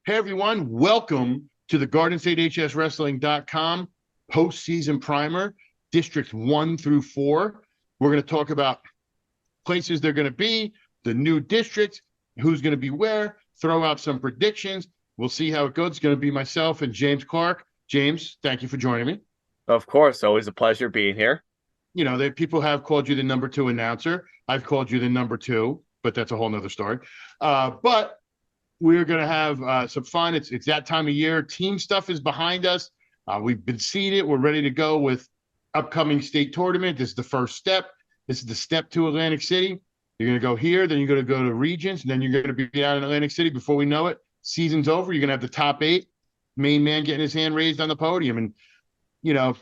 Hey, everyone. Welcome to the GardenStateHSWrestling.com postseason primer, Districts 1 through 4. We're going to talk about places they're going to be, the new districts, who's going to be where, throw out some predictions. We'll see how it goes. It's going to be myself and James Clarke. James, thank you for joining me. Of course, always a pleasure being here. You know, people have called you the number 2 announcer. I've called you the number 2, but that's a whole nother story. But we're going to have some fun. It's that time of year. Team stuff is behind us. We've been seeded. We're ready to go with upcoming state tournament. This is the first step. This is the step to Atlantic City. You're going to go here, then you're going to go to regions, and then you're going to be down in Atlantic City. Before we know it, season's over. You're going to have the top 8, main man getting his hand raised on the podium. And, you know,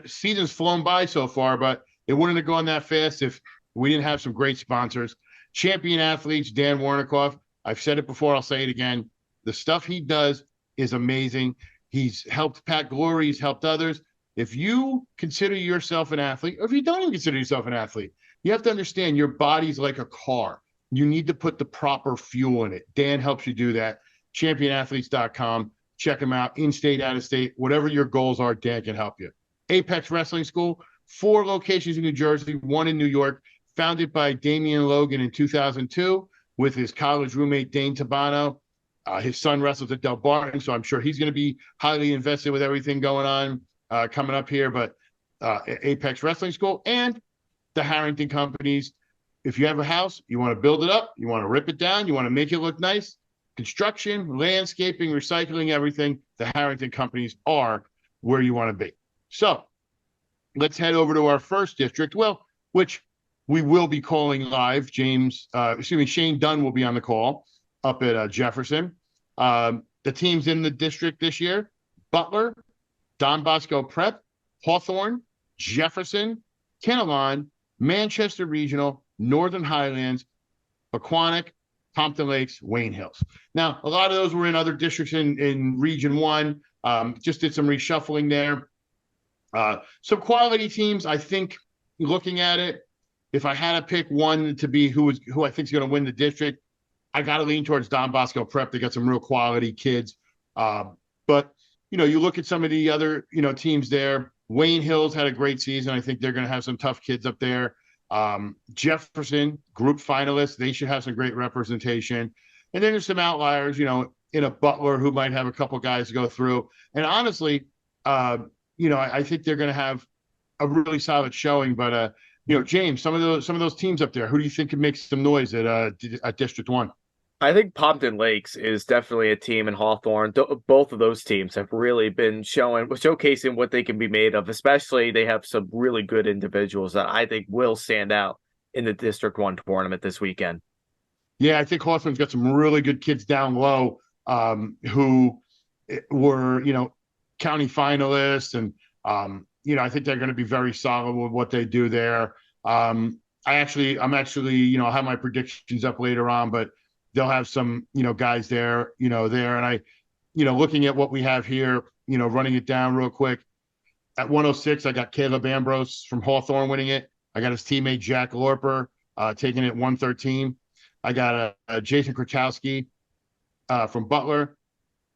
season's flown by so far, but it wouldn't have gone that fast if we didn't have some great sponsors. Champion athletes, Dan Warnikoff. I've said it before, I'll say it again. The stuff he does is amazing. He's helped Pat Glory, he's helped others. If you consider yourself an athlete, or if you don't even consider yourself an athlete, you have to understand your body's like a car. You need to put the proper fuel in it. Dan helps you do that. ChampionAthletes.com. Check him out, in-state, out-of-state. Whatever your goals are, Dan can help you. Apex Wrestling School, 4 locations in New Jersey, 1 in New York, founded by Damian Logan in 2002. With his college roommate, Dane Tabano. His son wrestles at Del Barton, so I'm sure he's going to be highly invested with everything going on coming up here. But Apex Wrestling School and the Harrington Companies. If you have a house, you want to build it up, you want to rip it down, you want to make it look nice, construction, landscaping, recycling, everything, the Harrington Companies are where you want to be. So let's head over to our first district, which we will be calling live. Shane Dunn will be on the call up at Jefferson. The teams in the district this year: Butler, Don Bosco Prep, Hawthorne, Jefferson, Kinnelon, Manchester Regional, Northern Highlands, Paquonic, Compton Lakes, Wayne Hills. Now, a lot of those were in other districts in Region 1. Just did some reshuffling there. Some quality teams, I think, looking at it, if I had to pick one to be who I think is going to win the district, I got to lean towards Don Bosco Prep. They got some real quality kids. But, you look at some of the other, teams there. Wayne Hills had a great season. I think they're going to have some tough kids up there. Jefferson, group finalists. They should have some great representation. And then there's some outliers, in a Butler who might have a couple guys to go through. And honestly, I think they're going to have a really solid showing. But, James, some of those teams up there, who do you think could make some noise at District 1? I think Pompton Lakes is definitely a team, in Hawthorne. Both of those teams have really been showcasing what they can be made of. Especially, they have some really good individuals that I think will stand out in the District 1 tournament this weekend. Yeah, I think Hawthorne's got some really good kids down low who were, county finalists and I think they're going to be very solid with what they do there. I'm actually, I'll have my predictions up later on, but they'll have some, guys there. And I, looking at what we have here, running it down real quick. At 106, I got Caleb Ambrose from Hawthorne winning it. I got his teammate Jack Lorper taking it at 113. I got Jason Krotowski from Butler.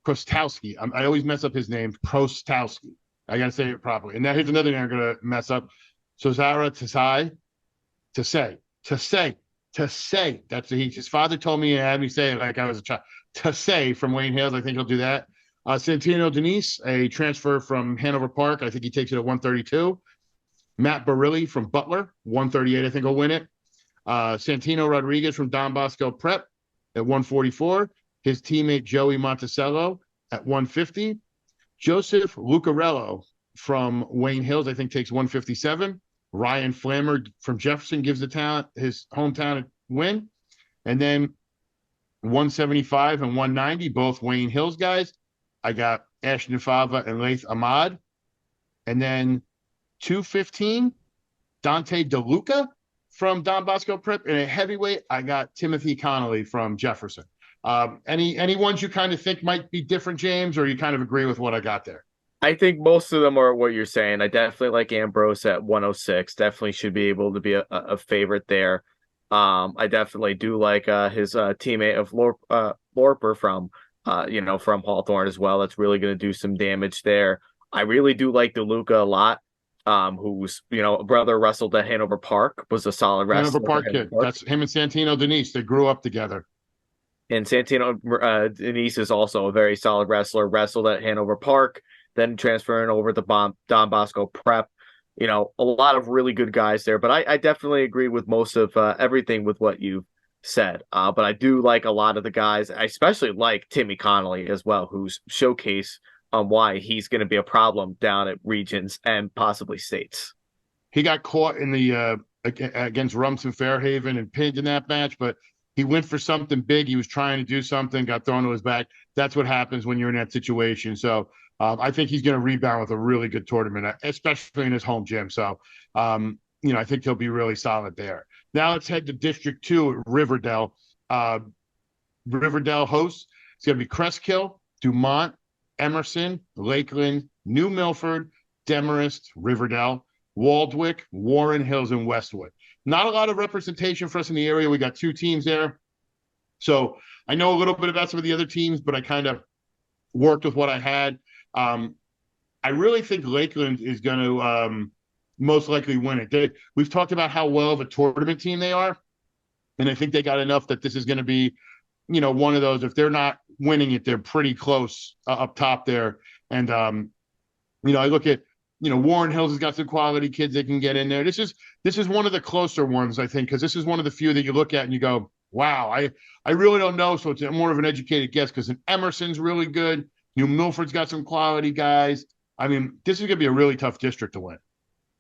Krostowski. I always mess up his name. Krostowski. I got to say it properly. And now here's another thing I'm going to mess up. So Zara Tasai. That's his father told me and had me say it like I was a child. Tasai from Wayne Hills. I think he'll do that. Santino Denise, a transfer from Hanover Park. I think he takes it at 132. Matt Barilli from Butler, 138. I think he'll win it. Santino Rodriguez from Don Bosco Prep at 144. His teammate Joey Monticello at 150. Joseph Lucarello from Wayne Hills, I think, takes 157. Ryan Flammer from Jefferson gives his hometown a win. And then 175 and 190, both Wayne Hills guys. I got Ashton Fava and Laith Ahmad. And then 215, Dante DeLuca from Don Bosco Prep. And at heavyweight, I got Timothy Connolly from Jefferson. Any ones you kind of think might be different, James, or you kind of agree with what I got there? I think most of them are what you're saying. I definitely like Ambrose at 106. Definitely should be able to be a favorite there. I definitely do like his teammate of Lorper from from Hawthorne as well. That's really going to do some damage there. I really do like DeLuca a lot. Who's, brother wrestled at Hanover Park, was a solid Hanover wrestler for Park Hanover kid. Park. That's him and Santino Denise. They grew up together. And Santino Denise is also a very solid wrestler, wrestled at Hanover Park, then transferring over to Don Bosco Prep. A lot of really good guys there. But I definitely agree with most of everything with what you said. But I do like a lot of the guys. I especially like Timmy Connolly as well, who's showcase on why he's going to be a problem down at regions and possibly states. He got caught in the against Rumson Fairhaven and pinned in that match, but he went for something big. He was trying to do something, got thrown to his back. That's what happens when you're in that situation. So I think he's going to rebound with a really good tournament, especially in his home gym. So, I think he'll be really solid there. Now let's head to District 2 at Riverdale. Riverdale hosts. It's going to be Cresskill, Dumont, Emerson, Lakeland, New Milford, Demarest, Riverdale, Waldwick, Warren Hills, and Westwood. Not a lot of representation for us in the area. We got 2 teams there. So I know a little bit about some of the other teams, but I kind of worked with what I had. I really think Lakeland is going to most likely win it. We've talked about how well of a tournament team they are, and I think they got enough that this is going to be, one of those. If they're not winning it, they're pretty close up top there. And I look at Warren Hills has got some quality kids that can get in there. This is one of the closer ones, I think, because this is one of the few that you look at and you go, wow, I really don't know. So it's more of an educated guess because Emerson's really good. New Milford's got some quality guys. I mean, this is going to be a really tough district to win.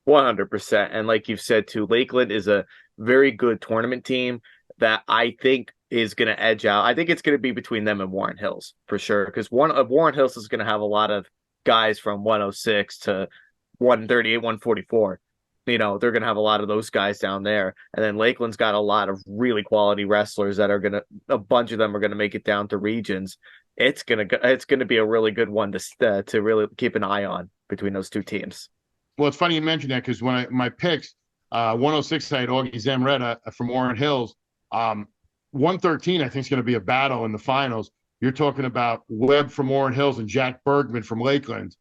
100%. And like you've said too, Lakeland is a very good tournament team that I think is going to edge out. I think it's going to be between them and Warren Hills for sure, because one of Warren Hills is going to have a lot of guys from 106 to 138, 144. They're going to have a lot of those guys down there. And then Lakeland's got a lot of really quality wrestlers that are going to, a bunch of them are going to make it down to regions. It's going to be a really good one to really keep an eye on between those 2 teams. Well, it's funny you mentioned that because when my picks, 106, I had Augie Zamretta from Warren Hills. 113, I think, is going to be a battle in the finals. You're talking about Webb from Warren Hills and Jack Bergman from Lakeland.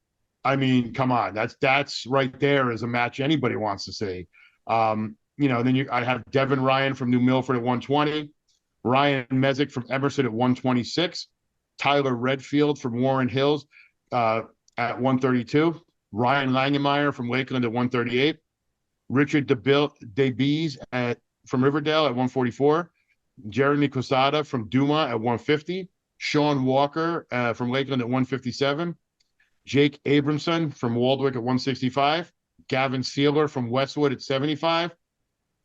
I mean, come on, that's right there is a match anybody wants to see. Then I have Devin Ryan from New Milford at 120, Ryan Mesick from Emerson at 126, Tyler Redfield from Warren Hills at 132, Ryan Langemeyer from Lakeland at 138, Richard DeBees from Riverdale at 144, Jeremy Quesada from Duma at 150, Sean Walker from Lakeland at 157, Jake Abramson from Waldwick at 165, Gavin Sealer from Westwood at 75,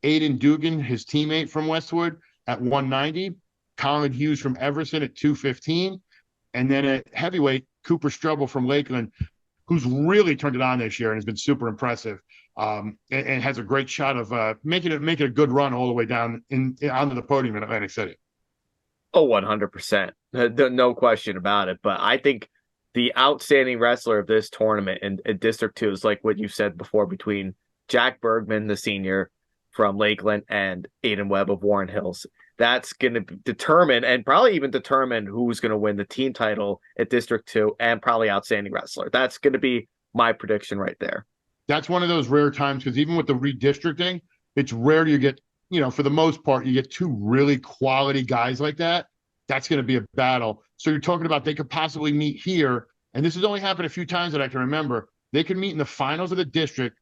Aiden Dugan, his teammate from Westwood, at 190, Colin Hughes from Everson at 215, and then at heavyweight, Cooper Strubble from Lakeland, who's really turned it on this year and has been super impressive, and has a great shot of making it a good run all the way down onto the podium in Atlantic City. Oh, 100%. No question about it. But I think the outstanding wrestler of this tournament in District 2 is like what you said before, between Jack Bergman, the senior from Lakeland, and Aiden Webb of Warren Hills. That's going to determine, and probably even determine, who's going to win the team title at District 2 and probably outstanding wrestler. That's going to be my prediction right there. That's one of those rare times, because even with the redistricting, it's rare you get, for the most part, you get 2 really quality guys like that. That's going to be a battle. So you're talking about they could possibly meet here, and this has only happened a few times that I can remember. They could meet in the finals of the district.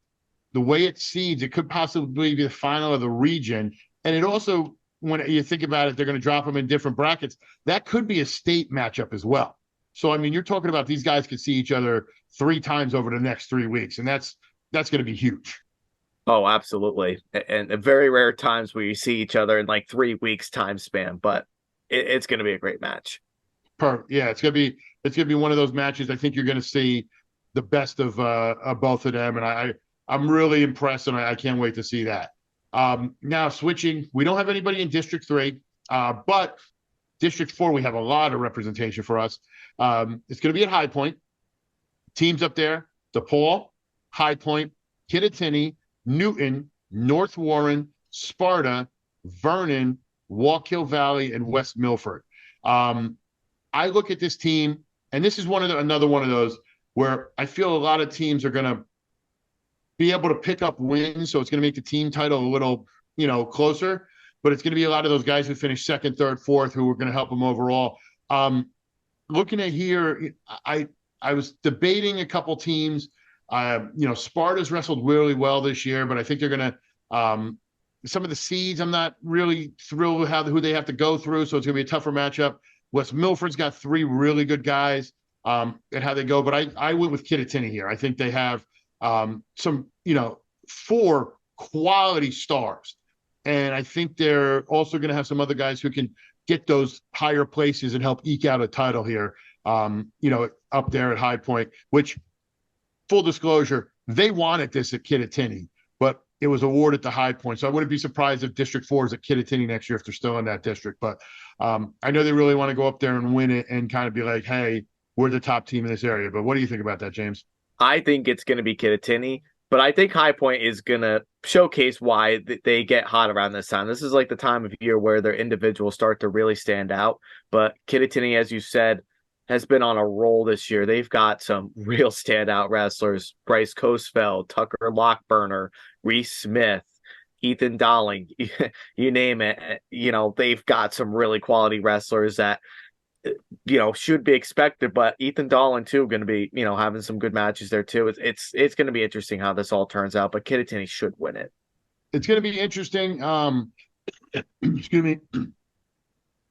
The way it seeds, it could possibly be the final of the region. And it also, when you think about it, they're going to drop them in different brackets. That could be a state matchup as well. So, I mean, you're talking about these guys could see each other 3 times over the next 3 weeks, and that's going to be huge. Oh, absolutely. And very rare times where you see each other in like 3 weeks time span, but it's going to be a great match. Yeah, it's going to be one of those matches. I think you're going to see the best of both of them, and I'm really impressed, and I can't wait to see that. Now switching, we don't have anybody in District 3, but District 4, we have a lot of representation for us. It's going to be at High Point. Teams up there: DePaul, High Point, Kittatinny, Newton, North Warren, Sparta, Vernon, Wallkill Valley, and West Milford. I look at this team, and this is another one of those where I feel a lot of teams are going to be able to pick up wins, so it's going to make the team title a little, closer. But it's going to be a lot of those guys who finish second, third, fourth, who are going to help them overall. Looking at here, I was debating a couple teams. Sparta's wrestled really well this year, but I think they're going to. Some of the seeds, I'm not really thrilled with who they have to go through, so it's going to be a tougher matchup. West Milford's got 3 really good guys and how they go, but I went with Kittatinny here. I think they have some, 4 quality stars, and I think they're also going to have some other guys who can get those higher places and help eke out a title here, up there at High Point, which, full disclosure, they wanted this at Kittatinny, but it was awarded to High Point. So I wouldn't be surprised if District 4 is at Kittatinny next year if they're still in that district. But I know they really want to go up there and win it and kind of be like, hey, we're the top team in this area. But what do you think about that, James? I think it's going to be Kittatinny, but I think High Point is going to showcase why they get hot around this time. This is like the time of year where their individuals start to really stand out. But Kittatinny, as you said, has been on a roll this year. They've got some real standout wrestlers: Bryce Coesfeld, Tucker Lockburner, Reese Smith, Ethan Dolling, you name it. They've got some really quality wrestlers that, should be expected, but Ethan Dolling too going to be, having some good matches there too. It's going to be interesting how this all turns out, but Kittatinny should win it. It's going to be interesting. Excuse me.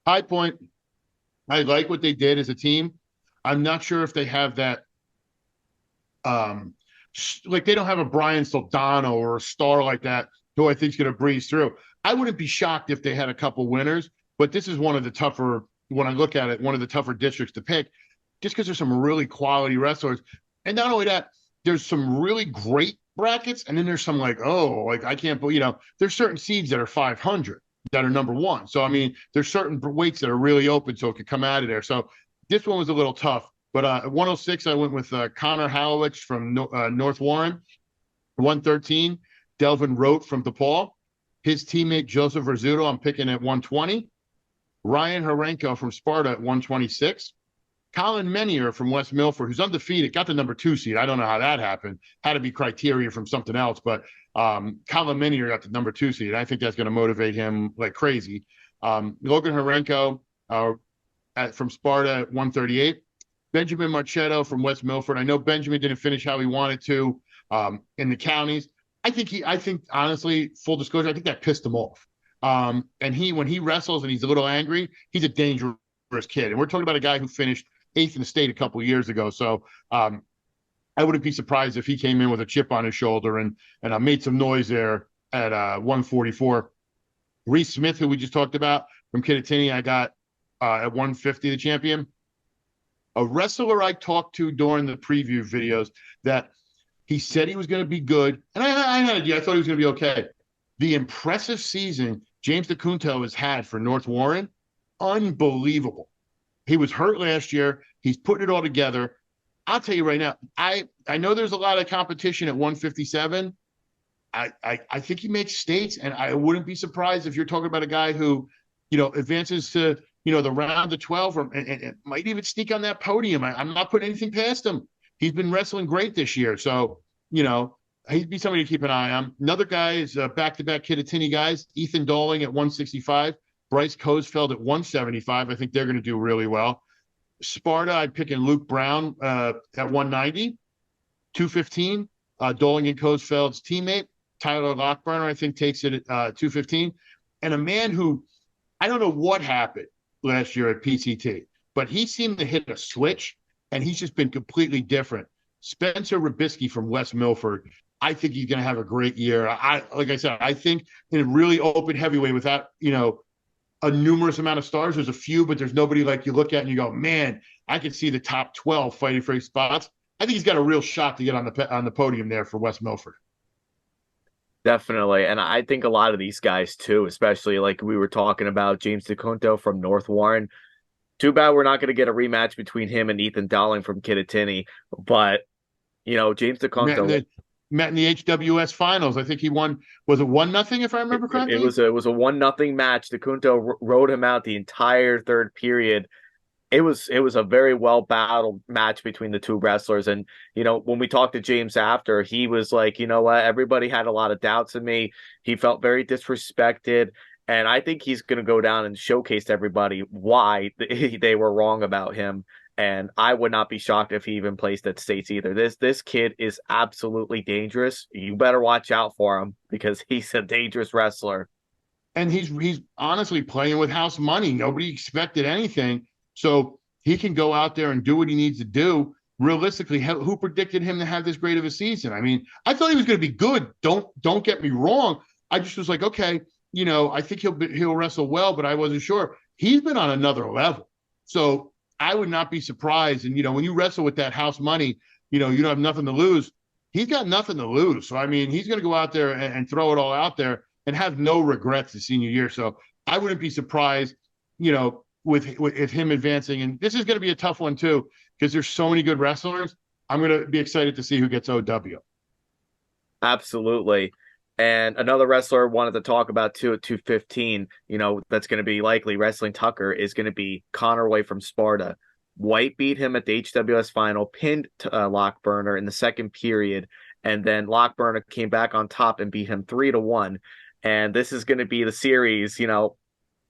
High Point, I like what they did as a team. I'm not sure if they have that, they don't have a Brian Soldano or a star like that who I think is going to breeze through. I wouldn't be shocked if they had a couple winners, but this is one of the tougher, when I look at it, one of the tougher districts to pick, just because there's some really quality wrestlers. And not only that, there's some really great brackets, and then there's some I can't believe, there's certain seeds that are 500. That are number 1. So, I mean, there's certain weights that are really open, so it could come out of there. So this one was a little tough. But at 106, I went with Connor Halowich from North Warren. 113, Delvin Rote from DePaul. His teammate, Joseph Rizzuto, I'm picking at 120. Ryan Harenko from Sparta at 126. Colin Menier from West Milford, who's undefeated, got the number 2 seed. I don't know how that happened. Had to be criteria from something else, but Colin Menier got the number 2 seed. I think that's going to motivate him like crazy. Logan Harenko from Sparta at 138. Benjamin Marchetto from West Milford. I know Benjamin didn't finish how he wanted to in the counties. I think honestly, full disclosure, I think that pissed him off. And when he wrestles and he's a little angry, he's a dangerous kid. And we're talking about a guy who finished 8th in the state a couple of years ago. So I wouldn't be surprised if he came in with a chip on his shoulder and made some noise there at 144. Reese Smith, who we just talked about from Kittatinny, I got at 150, the champion. A wrestler I talked to during the preview videos that he said he was going to be good. And I had an idea. I thought he was going to be okay. The impressive season James DeCunto has had for North Warren, unbelievable. He was hurt last year. He's putting it all together. I'll tell you right now, I know there's a lot of competition at 157. I think he makes states, and I wouldn't be surprised if you're talking about a guy who, advances to, the round of 12 and might even sneak on that podium. I'm not putting anything past him. He's been wrestling great this year. So, he'd be somebody to keep an eye on. Another guy is back-to-back Kittatinny guys, Ethan Dolling at 165. Bryce Coesfeld at 175. I think they're going to do really well. Sparta, I'm picking Luke Brown at 190. 215, Dolling and Coesfeld's teammate. Tyler Lockburner, I think, takes it at 215. And a man who, I don't know what happened last year at PCT, but he seemed to hit a switch, and he's just been completely different. Spencer Rubisky from West Milford, I think he's going to have a great year. Like I said, I think in a really open heavyweight without, a numerous amount of stars. There's a few, but there's nobody like you look at and you go, man, I could see the top 12 fighting for these spots. I think he's got a real shot to get on the podium there for West Milford. Definitely. And I think a lot of these guys too, especially like we were talking about James DeCunto from North Warren. Too bad we're not going to get a rematch between him and Ethan Dolling from Kittatinny. But, James DeCunto met in the HWS finals. I think he won. Was it 1-0 if I remember correctly? It was a 1-0 match. DeCunto rode him out the entire third period. it was a very well battled match between the two wrestlers. And when we talked to James after, he was like, you know what, everybody had a lot of doubts in me. He felt very disrespected, and I think he's going to go down and showcase to everybody why they were wrong about him. And I would not be shocked if he even placed at states either. This kid is absolutely dangerous. You better watch out for him because he's a dangerous wrestler. And he's honestly playing with house money. Nobody expected anything. So he can go out there and do what he needs to do. Realistically, who predicted him to have this great of a season? I mean, I thought he was going to be good. Don't get me wrong. I just was like, okay, I think he'll wrestle well, but I wasn't sure. He's been on another level. So I would not be surprised. And, when you wrestle with that house money, you don't have nothing to lose. He's got nothing to lose. So, I mean, he's going to go out there and throw it all out there and have no regrets the senior year. So I wouldn't be surprised, with him advancing. And this is going to be a tough one too, because there's so many good wrestlers. I'm going to be excited to see who gets OW. Absolutely. And another wrestler I wanted to talk about too at 215, that's going to be likely wrestling Tucker is going to be Connor White from Sparta. White beat him at the HWS final, pinned Lockburner in the second period, and then Lockburner came back on top and beat him 3-1. And this is going to be the series,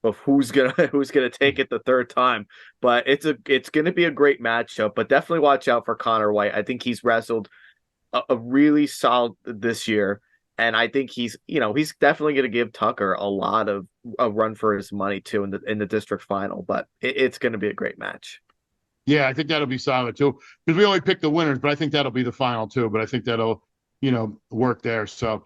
of who's gonna take it the third time. But it's gonna be a great matchup. But definitely watch out for Connor White. I think he's wrestled a really solid this year, and I think he's definitely gonna give Tucker a run for his money too in the district final. But it's gonna be a great match. Yeah, I think that'll be solid too, because we only picked the winners, but I think that'll be the final too. But I think that'll work there. So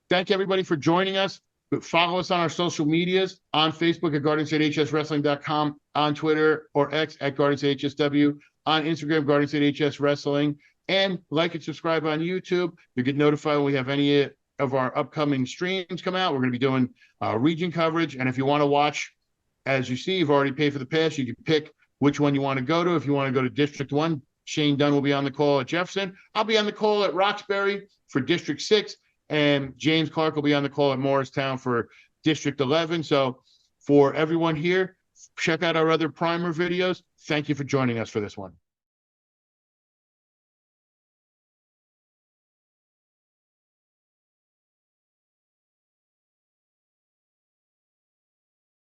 thank everybody for joining us. Follow us on our social medias, on Facebook at GardenStateHSWrestling.com, on Twitter or X at GardenStateHSW, on Instagram, GardenStateHSWrestling, and like and subscribe on YouTube. You get notified when we have any of our upcoming streams come out. We're going to be doing region coverage, and if you want to watch, as you see, you've already paid for the pass. You can pick which one you want to go to. If you want to go to District 1, Shane Dunn will be on the call at Jefferson. I'll be on the call at Roxbury for District 6. And James Clarke will be on the call at Morristown for District 11. So for everyone here, check out our other primer videos. Thank you for joining us for this one.